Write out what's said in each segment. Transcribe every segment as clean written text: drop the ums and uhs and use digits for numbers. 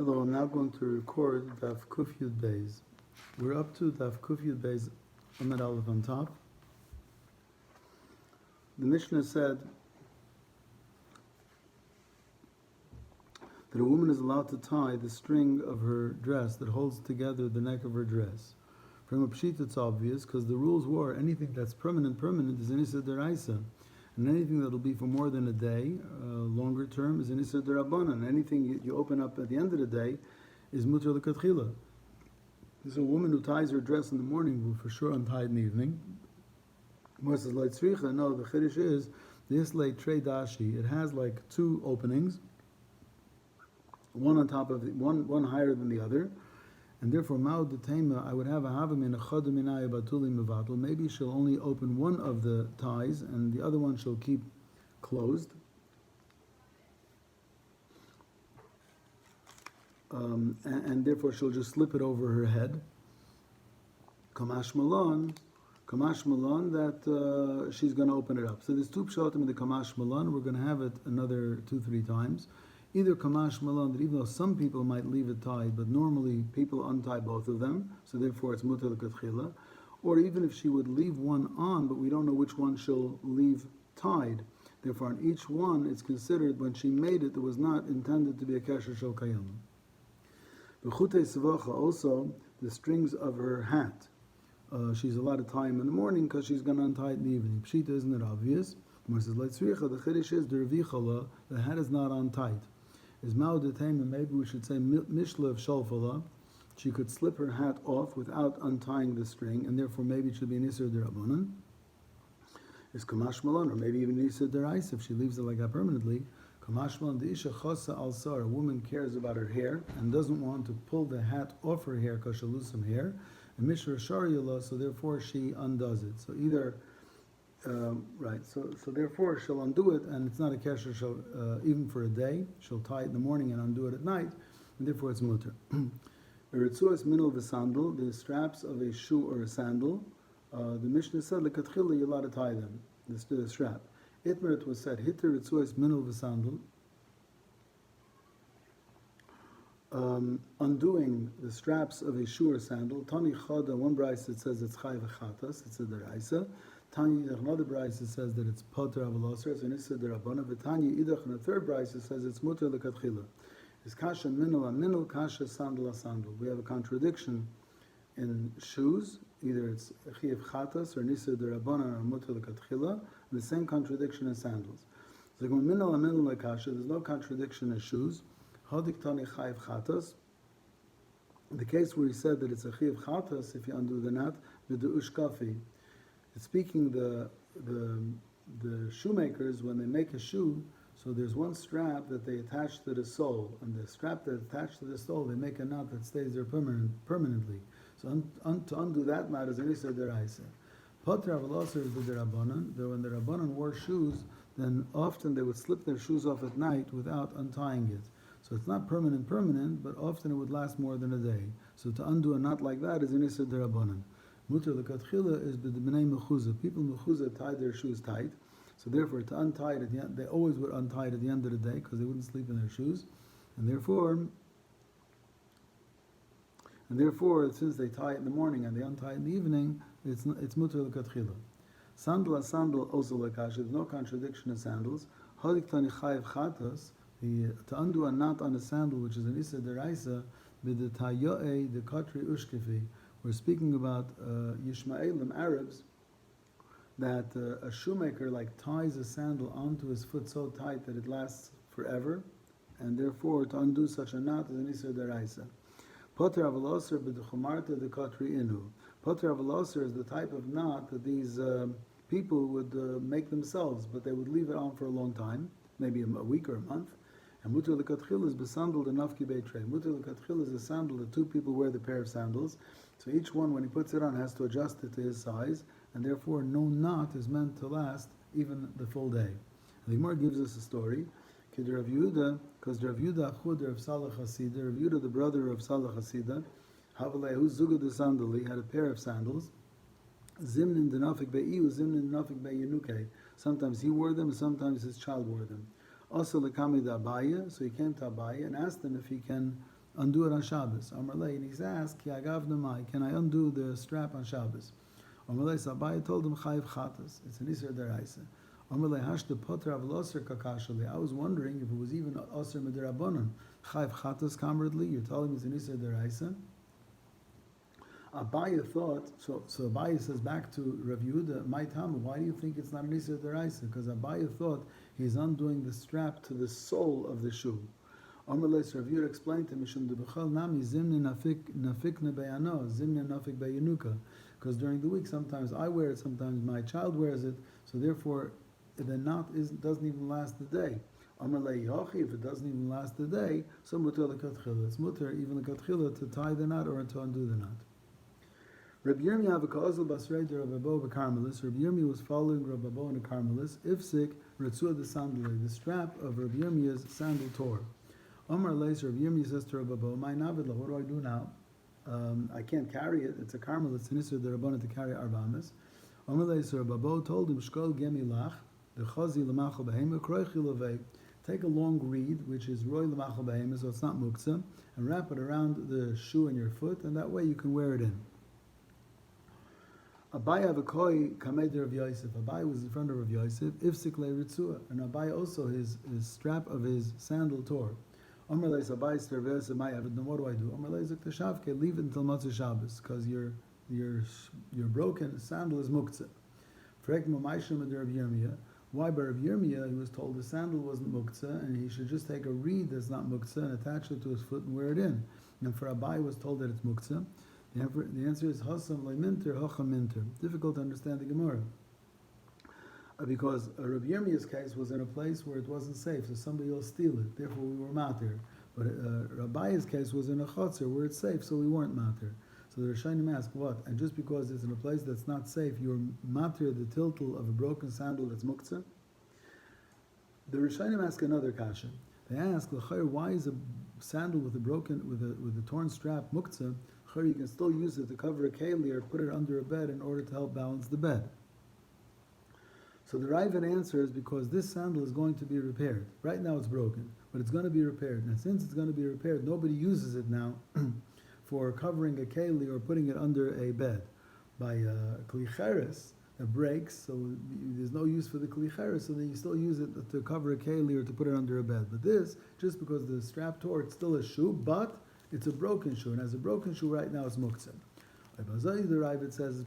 Hello, I'm now going to record Daf Kuf Yud Beis. We're up to Daf Kuf Yud Beis Amud Aleph on top. The Mishnah said that a woman is allowed to tie the string of her dress that holds together the neck of her dress. From a pshit, it's obvious, because the rules were anything that's permanent is an Issa Deraisa. And anything that'll be for more than a day, longer term, is an Issa Derabanan. Anything you open up at the end of the day is Mutter L'Katchila. There's a woman who ties her dress in the morning will for sure untie in the evening. No, the Chiddush is this late Trei Dashi. It has like two openings, one on top of one higher than the other. And therefore, Ma'od Detema, I would have a Havamin, a Chodaminaya Batuli Mevatel. Maybe she'll only open one of the ties, and the other one she'll keep closed. And therefore, she'll just slip it over her head. Kamash Malon, that she's going to open it up. So there's two pshatim in the Kamash Malon. We're going to have it another 2-3 times. Either Kamash Malon, that even though some people might leave it tied, but normally people untie both of them, so therefore it's Mutter L'Katchila. Or even if she would leave one on, but we don't know which one she'll leave tied. Therefore on each one, it's considered when she made it, it was not intended to be a Kesher Shel Kayam. B'chutei Savacha, also the strings of her hat. She's allowed to tie them in the morning because she's going to untie it in the evening. Pshita, isn't it obvious? The Chiddush is the hat is not untied. Is Ma'od, maybe we should say Mishla of Shalfala. She could slip her hat off without untying the string, and therefore maybe it should be an Isser Derabanan. Is Kamash Malon, or maybe even Isser Derais if she leaves it like that permanently. Kamash Malon, the Isha Chasa Al Sar, a woman cares about her hair and doesn't want to pull the hat off her hair because she'll lose some hair. And Mishra Shariyala, so therefore she undoes it. So either So therefore she'll undo it, and it's not a kesher. Even for a day, she'll tie it in the morning and undo it at night, and therefore it's mutter. Eretzuas minul v'sandal, the straps of a shoe or a sandal. The Mishnah said lekatchila you're allowed to tie them. The strap. Itmer it was said hitter eretzuas minul v'sandal. Undoing the straps of a shoe or sandal. Tani chada, one brayse it says it's chay v'chatas, it's a deraisa. Tanya Idach, another brayse says that it's Poter Avaloser, it's an Issa Derabana. V'Tanya Idach, and a third brayse says it's Mutter L'Katchila. It's Kasha Minul Minul, Kasha Sandal Sandal. We have a contradiction in shoes. Either it's Chiyuv Chatas or Issa Derabana or Mutter L'Katchila. The same contradiction in sandals. So when Minul Minul Kasha, there's no contradiction in shoes. Hadik Tani Chayiv Chatas. The case where he said that it's a Chiyuv Chatas, if you undo the knot, with the Ushkafi. It's speaking the shoemakers, when they make a shoe, so there's one strap that they attach to the sole, and the strap that's attached to the sole, they make a knot that stays there permanently. So to undo that knot is an Issa Deraisa. Poter Avaloser is the Derabanan. When the Rabbanan wore shoes, then often they would slip their shoes off at night without untying it. So it's not permanent, but often it would last more than a day. So to undo a knot like that is an Issa Derabanan. Mutter L'Katchila is b'nei mechuzah. People mechuzah tied their shoes tight, so therefore to untie it at the end, they always would untie it at the end of the day because they wouldn't sleep in their shoes, and therefore since they tie it in the morning and they untie it in the evening, it's Mutter L'Katchila. Sandal also l'kasha. There's no contradiction in sandals. Hadik tani chayiv chatas. To undo a knot on a sandal, which is an Issa Deraisa, b'detayoe the katri ushkefi. We're speaking about Yishmaelim, Arabs, that a shoemaker ties a sandal onto his foot so tight that it lasts forever, and therefore to undo such a knot is an Isser Deraisa. Poter Avaloser b'dechumarta the katri inu. Poter Avaloser is the type of knot that these people would make themselves, but they would leave it on for a long time, maybe a week or a month. And Mutter L'Katchila is besandal the nafki beitrei. Mutter L'Katchila is a sandal that two people wear the pair of sandals. So each one, when he puts it on, has to adjust it to his size, and therefore no knot is meant to last even the full day. And the Gemara gives us a story. Because Rav Yehuda, Achud of Salah Hasidah, Rav Yehuda, the brother of Salah Hasidah, Havalehu Zugad the Sandali, had a pair of sandals. Zimnin denafik be'iu, Zimnin denafik be'yenuke. Sometimes he wore them, and sometimes his child wore them. Also, Lekami da Abaye, so he came to Abaye and asked him if he can undo it on Shabbos. Amarle, and he's asked, Ki agav namai, can I undo the strap on Shabbos? Amarle, so Abaye told him, Chayiv chatas. It's an Isser deraisa. Amarle, hashta potra v'loser kakashali. I was wondering if it was even Osir Medirabonon. Chayiv chatas kamradli, you're telling me it's an Isser deraisa? Abaye thought, so Abaye says back to Rav Yehuda, my Tama, why do you think it's not an Isser deraisa? Because Abaye thought he's undoing the strap to the sole of the shoe. Amalei, Rav Yehuda explained to him, Mishum de b'chol nami zimni nafikne beyano, zimni nafik beyanuka. Because during the week, sometimes I wear it, sometimes my child wears it, so therefore the knot doesn't even last the day. Amalei Yochi, if it doesn't even last the day, so mutter lekatchila. It's mutter even lekatchila to tie the knot or to undo the knot. Rabbi Yirmi Avakazal Basrei de Rabbi Bo Carmelis. Rabbi Yirmi was following Rabbi Bo in a Carmelis. Ifsik Ritzua the sandal, the strap of Rabbi Yirmiya's sandal tore. Omar Leis, Rabbi Yirmi says to Rabbi Bo, my navidla, what do I do now? I can't carry it. It's a Carmelis. It's an Isser the Rabbanah to carry Arbamis. Omar Leis, Rabbi Bo told him, Shkol gemi lach, the chazi l'machal behema, kroichi lovei. Take a long reed, which is roy l'machal behema, so it's not muktzah, and wrap it around the shoe in your foot, and that way you can wear it in. Abaye Avakoi kamed Rav Yosef. Abaye was in front of Rav Yosef. Ifsik le ritzua, and Abaye also his strap of his sandal tore. Omer leis Abaye sterves amay avid. Then what do I do? Omer leis uktashavke. Leave it until Motzei Shabbos, because your broken sandal is muktzah. Frek ma'maishim ad Rav Yirmiyah. Why by Rav Yirmiyah he was told the sandal wasn't muktzah and he should just take a reed that's not muktzah and attach it to his foot and wear it in. And for Abaye was told that it's muktzah. The answer is Hasam Minter, Hacham Minter. Difficult to understand the Gemara. Because Rabbi Yirmiyah's case was in a place where it wasn't safe, so somebody will steal it. Therefore, we were matir. But Rabbi's case was in a chotzer where it's safe, so we weren't matir. So the Rishonim ask, what? And just because it's in a place that's not safe, you're matir the tiltal of a broken sandal that's muktzah? The Rishonim ask another kasha. They ask, why is a sandal with a torn strap muktzah? You can still use it to cover a keli or put it under a bed in order to help balance the bed. So the Raavad answer is because this sandal is going to be repaired. Right now it's broken, but it's going to be repaired. And since it's going to be repaired, nobody uses it now for covering a keli or putting it under a bed. By kli cheres, it breaks, so there's no use for the kli cheres, so then you still use it to cover a keli or to put it under a bed. But this, just because the strap tore, it's still a shoe, but it's a broken shoe, and as a broken shoe right now, it's muktzah. The Raavad says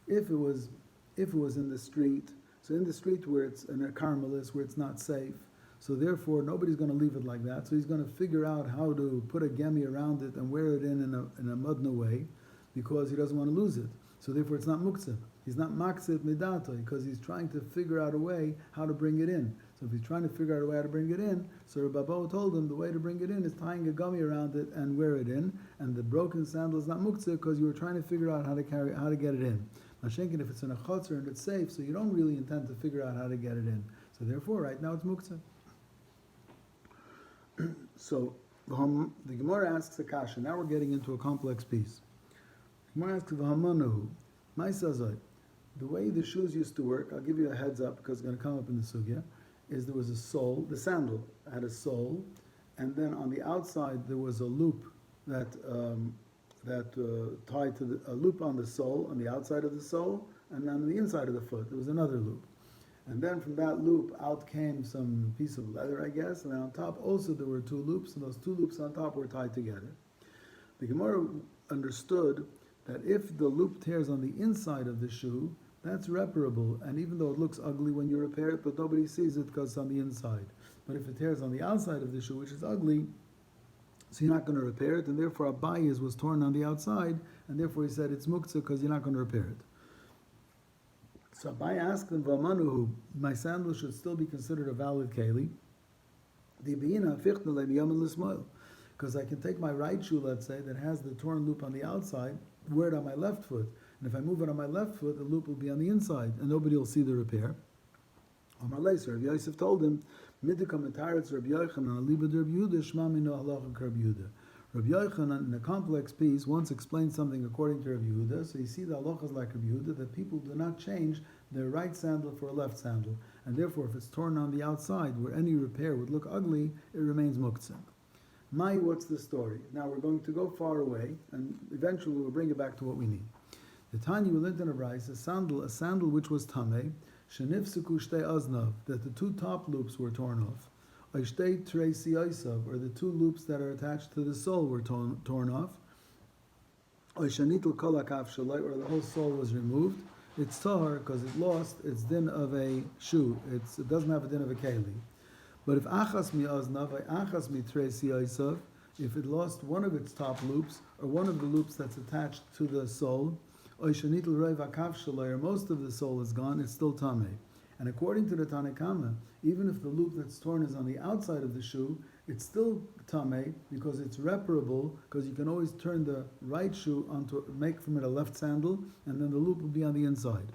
if it was in the street, so in the street where it's in a Carmelis, where it's not safe, so therefore nobody's going to leave it like that. So he's going to figure out how to put a gemi around it and wear it in a mudna way, because he doesn't want to lose it. So therefore it's not muktzah. He's not makzeh midato, because he's trying to figure out a way how to bring it in. So if he's trying to figure out a way how to bring it in, so Rabbi Bo told him the way to bring it in is tying a gummy around it and wear it in, and the broken sandal is not muktzah because you were trying to figure out how to get it in. Mashenkin, if it's in a chotzer and it's safe, so you don't really intend to figure out how to get it in. So therefore, right now it's muktzah. So the Gemara asks a kasha. Now we're getting into a complex piece. The Gemara asks v'hamanahu ma'isazai. The way the shoes used to work, I'll give you a heads up because it's going to come up in the sugya, is there was a sole, the sandal had a sole, and then on the outside there was a loop that tied to a loop on the sole, on the outside of the sole, and then on the inside of the foot there was another loop. And then from that loop out came some piece of leather, I guess, and then on top also there were two loops, and those two loops on top were tied together. The Gemara understood that if the loop tears on the inside of the shoe, that's reparable, and even though it looks ugly when you repair it, but nobody sees it because it's on the inside. But if it tears on the outside of the shoe, which is ugly, so you're not going to repair it, and therefore Abaye's was torn on the outside, and therefore he said it's muktzah because you're not going to repair it. So Abaye asked him, V'amanuhu, my sandal should still be considered a valid keli. Because I can take my right shoe, let's say, that has the torn loop on the outside, wear it on my left foot. And if I move it on my left foot, the loop will be on the inside, and nobody will see the repair. Amar Leis, Rabbi Yosef told him, Midikam etaretz Rabbi Yochanan, alibad Rabbi Yehuda, shma mino halacha Rabbi Yehuda. Rabbi Yochanan, in a complex piece, once explained something according to Rabbi Yehuda, so you see the halachas like Rabbi Yehuda, that people do not change their right sandal for a left sandal, and therefore if it's torn on the outside, where any repair would look ugly, it remains muktzah. Mai, what's the story? Now we're going to go far away, and eventually we'll bring it back to what we need. The Tanya will learn in a Bryce, a sandal which was tameh, shenifsuku shtei aznav, that the two top loops were torn off, or shtei treisi oisav, or the two loops that are attached to the sole were torn off, or shanitul kol hakaf shalai, or the whole sole was removed. It's tahar because it lost its din of a shoe. It doesn't have a din of a keli. But if achas mi aznav, achas mi treisi oisav, if it lost one of its top loops, or one of the loops that's attached to the sole, or most of the sole is gone, it's still tameh. And according to the Tanakama, even if the loop that's torn is on the outside of the shoe, it's still tameh because it's reparable, because you can always turn the right shoe make from it a left sandal, and then the loop will be on the inside.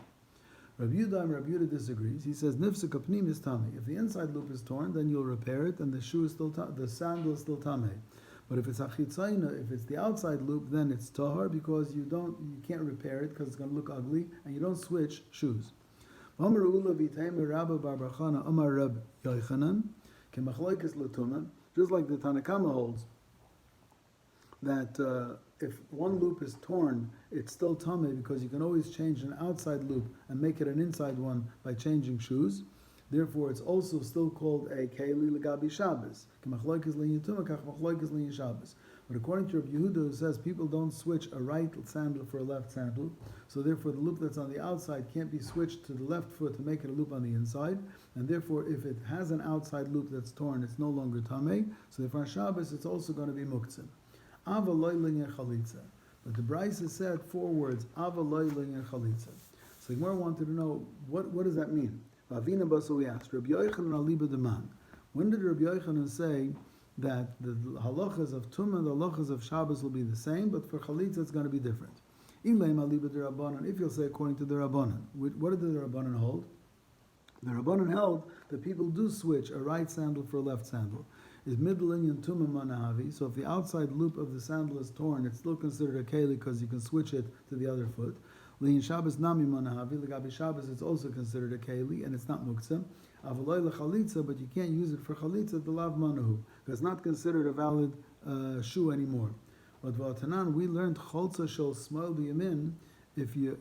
Rabbi Yehuda disagrees. He says nifsuk apnim is tameh. If the inside loop is torn, then you'll repair it, and the shoe is still the sandal is still tameh. But if it's achitzayna, if it's the outside loop, then it's tahar because you can't repair it because it's going to look ugly, and you don't switch shoes. Just like the Tanakama holds that if one loop is torn, it's still tameh because you can always change an outside loop and make it an inside one by changing shoes. Therefore, it's also still called a keli legabi Shabbos. But according to Rabbi Yehuda, who says people don't switch a right sandal for a left sandal, so therefore the loop that's on the outside can't be switched to the left foot to make it a loop on the inside, and therefore if it has an outside loop that's torn, it's no longer tameh. So therefore on Shabbos, it's also going to be muktzah. Ava loyling and chalitza. But the Bryce has said 4 words, Ava loyling and chalitza. So the Gemara wanted to know, what does that mean? Vavina Baso, we asked, Rabbi Yochanan aliba deman. When did Rabbi Yochanan say that the halachas of Tumah and the halachas of Shabbos will be the same, but for Chalitza it's going to be different? Ilaim aliba de Rabbanan, if you'll say according to the Rabbanan. What did the Rabbanan hold? The Rabbanan held that people do switch a right sandal for a left sandal. Is middle inyan Tumah manahavi, so if the outside loop of the sandal is torn, it's still considered a keli because you can switch it to the other foot. Lein Shabbos nami manahavi, legabi Shabbos it's also considered a keli, and it's not muktzah. Avaloi lechalitza, but you can't use it for chalitza the lav manahu, because it's not considered a valid shoe anymore. But v'atanan, we learned cholza shel small biyamin. If you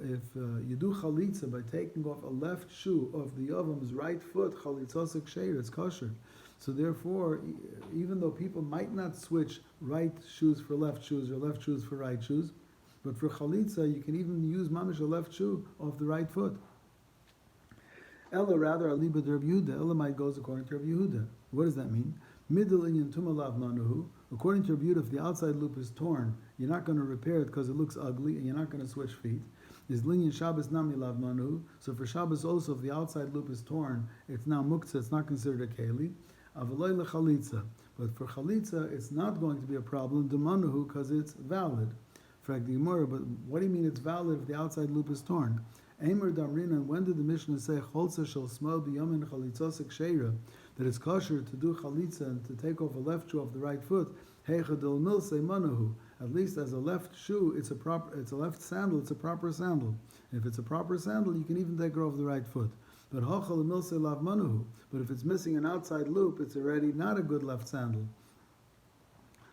do chalitza by taking off a left shoe of the yavam's right foot, chalitzasik sheir, it's kosher. So therefore, even though people might not switch right shoes for left shoes or left shoes for right shoes, but for chalitza, you can even use mamish a left shoe off the right foot. Ella rather aliba de Rabbi Yehuda. Elamite goes according to Rabbi Yehuda. What does that mean? Middle inyan tumalav manuhu. According to Rabbi Yehuda, if the outside loop is torn, you're not going to repair it because it looks ugly, and you're not going to switch feet. Is linyan Shabbos nami lav manuhu. So for Shabbos also, if the outside loop is torn, it's now muktzah. It's not considered a keli. Avaloi lechalitza. But for chalitza, it's not going to be a problem. Demanuhu because it's valid. But what do you mean it's valid if the outside loop is torn? Eimer Damrina, when did the Mishnah say Cholza shel small biyamin chalitzasik sheira, that it's kosher to do chalitza and to take off a left shoe off the right foot? Heichadol milse manuhu. At least as a left shoe, it's a left sandal, it's a proper sandal. If it's a proper sandal, you can even take it off the right foot. But hachal milse lav manuhu. But if it's missing an outside loop, it's already not a good left sandal.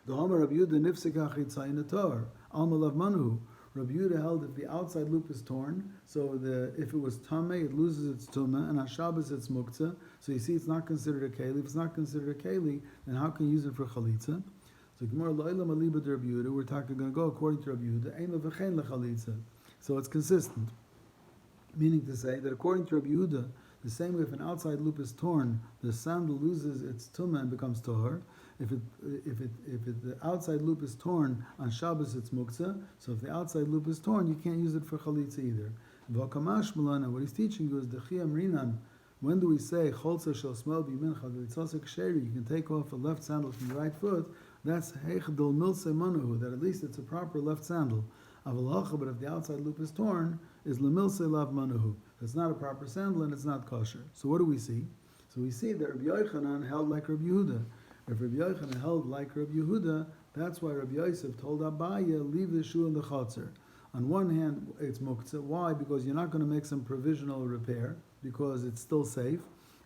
The Homer Rabbi Yehuda nifsika chitzayin ator alma lav manuhu. Rabbi Yehuda held if the outside loop is torn, so if it was tameh, it loses its tumah, and on Shabbos it's muktzah. So you see, it's not considered a keli. If it's not considered a keli, then how can you use it for chalitza? So Gemara lo'ilam aliba de Rabbi Yehuda. We're going to go according to Rabbi Yehuda. Eina v'chein lechalitza. So it's consistent, meaning to say that according to Rabbi Yehuda, the same way if an outside loop is torn, the sandal loses its tumah and becomes tahor. If the outside loop is torn on Shabbos, it's muktzah. So if the outside loop is torn, you can't use it for chalitza either. V'akamash malana, what he's teaching you is the chiyam rinan. When do we say cholza shel smel bimin chalitzasik sheri? You can take off a left sandal from the right foot. That's heichadol milse manuhu. That at least it's a proper left sandal. Avalacha, but if the outside loop is torn, is lemilse lav manuhu. It's not a proper sandal and it's not kosher. So what do we see? So we see that Rabbi Yochanan held like Rabbi Yehuda. If Rabbi Yochanan held like Rabbi Yehuda, that's why Rabbi Yosef told Abaya, leave the shoe in the chotzer. On one hand, it's muktzah. Why? Because you're not going to make some provisional repair, because it's still safe.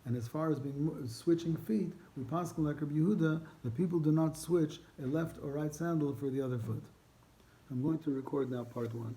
And as far as switching feet, we pass like Rabbi Yehuda, the people do not switch a left or right sandal for the other foot. I'm going to record now part 1.